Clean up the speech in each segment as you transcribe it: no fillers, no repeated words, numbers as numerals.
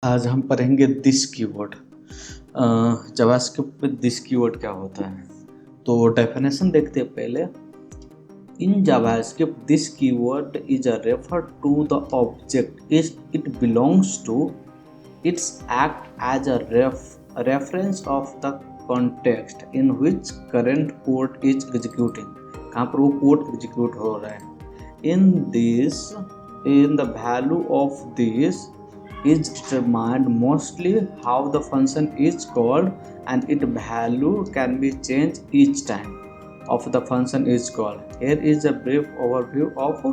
आज हम पढ़ेंगे दिस कीवर्ड। जावास्क्रिप्ट में दिस कीवर्ड क्या होता है, तो डेफिनेशन देखते हैं पहले। In JavaScript this keyword is a refer to the object it belongs to its act as a reference of the context in which current code is executing. कहाँ पर वो कोड एग्जीक्यूट हो रहा है। In the value of this is determined mostly how the function is called, and its value can be changed each time of the function is called. Here is a brief overview of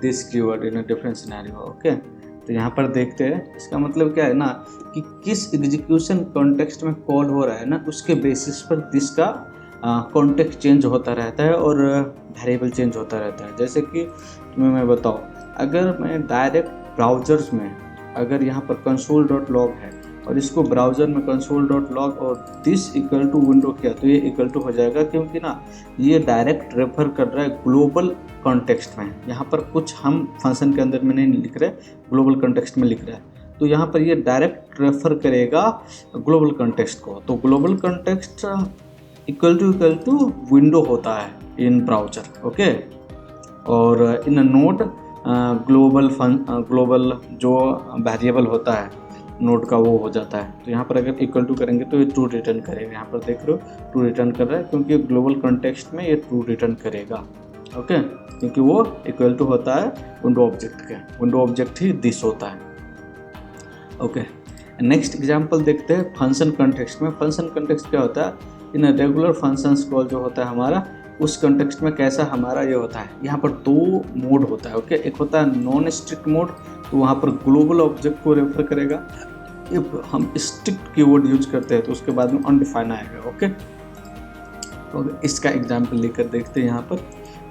this keyword in a different scenario. Okay, तो यहाँ पर देखते हैं इसका मतलब क्या है ना कि किस एग्जीक्यूशन कॉन्टेक्स्ट में कॉल हो रहा है ना, उसके बेसिस पर दिस का कॉन्टेक्स्ट चेंज होता रहता है और वेरिएबल चेंज होता रहता है। जैसे कि तुम्हें मैं बताऊँ, अगर मैं डायरेक्ट ब्राउजर्स में अगर यहाँ पर console.log है और इसको ब्राउज़र में console.log और दिस इक्वल टू विंडो किया तो ये इक्वल टू हो जाएगा, क्योंकि ना ये डायरेक्ट रेफर कर रहा है ग्लोबल कॉन्टेक्स्ट में। यहाँ पर कुछ हम फंक्शन के अंदर में नहीं लिख रहे, ग्लोबल कॉन्टेक्स्ट में लिख रहा है, तो यहाँ पर ये डायरेक्ट रेफर करेगा ग्लोबल कॉन्टेक्स्ट को। तो global context equal to window होता है इन ब्राउज़र। ओके, और इन नोड ग्लोबल जो वेरिएबल होता है नोड का वो हो जाता है। तो यहाँ पर अगर इक्वल टू करेंगे तो ये ट्रू रिटर्न करेगा। यहाँ पर देख रहे हो ट्रू रिटर्न कर रहा है, क्योंकि ग्लोबल कॉन्टेक्स्ट में ये ट्रू रिटर्न करेगा। ओके, क्योंकि वो इक्वल टू होता है विंडो ऑब्जेक्ट के, विंडो ऑब्जेक्ट ही दिस होता है। ओके, नेक्स्ट एग्जांपल देखते हैं फंक्शन कॉन्टेक्स्ट में। फंक्शन कॉन्टेक्स्ट क्या होता है, इन रेगुलर फंक्शंस कॉल जो होता है हमारा, उस कॉन्टेक्स्ट में कैसा हमारा ये होता है। यहाँ पर दो मोड होता है। ओके, एक होता है नॉन स्ट्रिक्ट मोड, तो वहाँ पर ग्लोबल ऑब्जेक्ट को रेफर करेगा। इफ हम स्ट्रिक्ट कीवर्ड यूज करते हैं तो उसके बाद में अनडिफाइन आएगा। ओके, तो इसका एग्जांपल लेकर देखते हैं यहाँ पर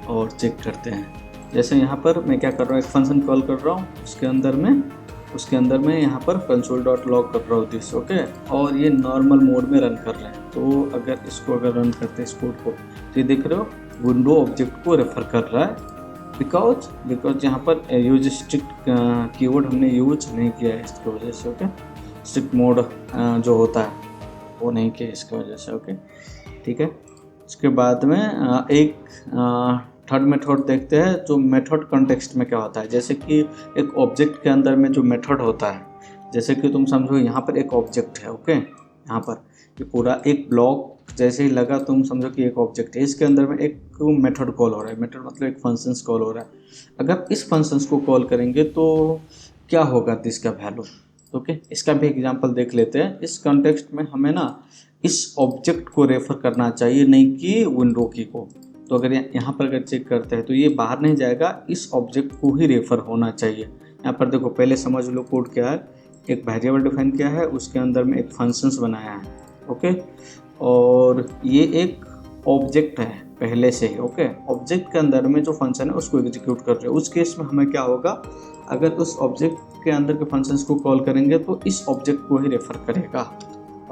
और चेक करते हैं। जैसे यहाँ पर मैं क्या कर रहा हूँ, एक फंक्शन कॉल कर रहा हूँ, उसके अंदर में यहाँ पर console.log कर रहा हूँ दिस। ओके, और ये नॉर्मल मोड में रन कर रहे हैं। तो अगर इसको रन करते हैं इस कोड को, तो ये देख रहे हो विंडो ऑब्जेक्ट को रेफर कर रहा है, बिकॉज यहाँ पर यूज स्ट्रिक्ट कीवर्ड हमने यूज नहीं किया है इसकी वजह से। ओके, स्ट्रिक्ट मोड जो होता है वो नहीं किया इसकी वजह से। ओके, ठीक है। उसके बाद में एक थर्ड मेथड देखते हैं, जो मेथड कॉन्टेक्स्ट में क्या होता है। जैसे कि एक ऑब्जेक्ट के अंदर में जो मेथड होता है, जैसे कि तुम समझो यहाँ पर एक ऑब्जेक्ट है। ओके, यहाँ पर ये पूरा एक ब्लॉक जैसे ही लगा, तुम समझो कि एक ऑब्जेक्ट है, इसके अंदर में एक मेथड कॉल हो रहा है। मेथड मतलब एक फंक्शंस कॉल हो रहा है। अगर इस फंक्शंस को कॉल करेंगे तो क्या होगा इसका वैल्यू। ओके, इसका भी एग्जांपल देख लेते हैं। इस कॉन्टेक्स्ट में हमें ना इस ऑब्जेक्ट को रेफर करना चाहिए, नहीं कि विंडो की को। तो अगर यहाँ पर अगर चेक करते हैं तो ये बाहर नहीं जाएगा, इस ऑब्जेक्ट को ही रेफर होना चाहिए। यहाँ पर देखो, पहले समझ लो कोड क्या है। एक वेरिएबल डिफाइन किया है, उसके अंदर में एक फंक्शंस बनाया है। ओके, और ये एक ऑब्जेक्ट है पहले से ही। ओके, ऑब्जेक्ट के अंदर में जो फंक्शन है उसको एग्जीक्यूट कर रहे हैं। उस केस में हमें क्या होगा, अगर उस ऑब्जेक्ट के अंदर के फंक्शंस को कॉल करेंगे तो इस ऑब्जेक्ट को ही रेफर करेगा।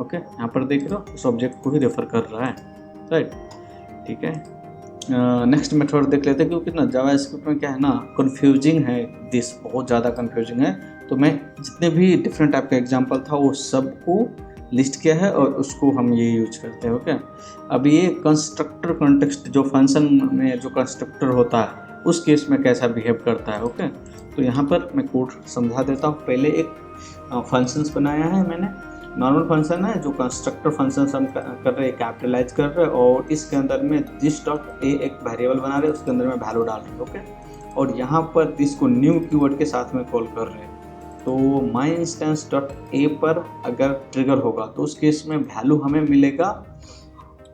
ओके, यहाँ पर देख रहे हो उस ऑब्जेक्ट को ही रेफर कर रहा है, राइट। ठीक है, नेक्स्ट मेथड देख लेते हैं, क्योंकि ना जावास्क्रिप्ट में क्या है ना, कन्फ्यूजिंग है दिस, बहुत ज़्यादा कन्फ्यूजिंग है। तो मैं जितने भी डिफरेंट टाइप का एग्जांपल था वो सबको लिस्ट किया है और उसको हम ये यूज करते हैं। ओके, अब ये कंस्ट्रक्टर कॉन्टेक्स्ट, जो फंक्शन में जो कंस्ट्रक्टर होता है उस केस में कैसा बिहेव करता है। ओके, तो यहाँ पर मैं कोड समझा देता हूँ। पहले एक फंक्शंस बनाया है मैंने, नॉर्मल फंक्शन है जो कंस्ट्रक्टर फंक्शन हम कर रहे हैं, कैपिटलाइज कर रहे हैं, और इसके अंदर में दिस डॉट ए एक वेरिएबल बना रहे हैं, उसके अंदर में वैल्यू डाल रहे हैं। ओके, और यहाँ पर दिस को न्यू कीवर्ड के साथ में कॉल कर रहे हैं। तो माई इंस्टेंस डॉट ए पर अगर ट्रिगर होगा तो उस केस में वैल्यू हमें मिलेगा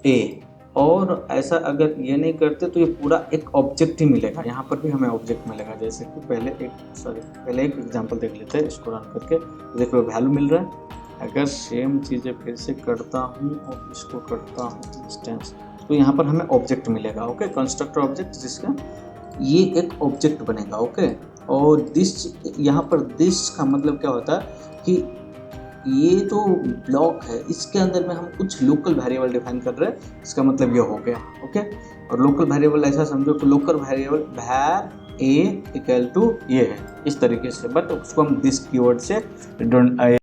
ए, और ऐसा अगर ये नहीं करते तो ये पूरा एक ऑब्जेक्ट ही मिलेगा। यहाँ पर भी हमें ऑब्जेक्ट मिलेगा। जैसे कि पहले एक एग्जांपल देख लेते हैं, इसको रन करके देखो वैल्यू मिल रहा है। अगर सेम चीज़ें फिर से करता हूँ और इसको करता हूँ इंस्टेंस, तो यहाँ पर हमें ऑब्जेक्ट मिलेगा। ओके, कंस्ट्रक्टर ऑब्जेक्ट, जिसका ये एक ऑब्जेक्ट बनेगा। ओके, और दिस, यहाँ पर दिस का मतलब क्या होता है कि ये जो ब्लॉक है इसके अंदर में हम कुछ लोकल वेरिएबल डिफाइन कर रहे हैं, इसका मतलब ये हो गया। ओके, और लोकल वेरिएबल ऐसा समझो कि local variable var a equal to ये है इस तरीके से, बट उसको हम दिस कीवर्ड से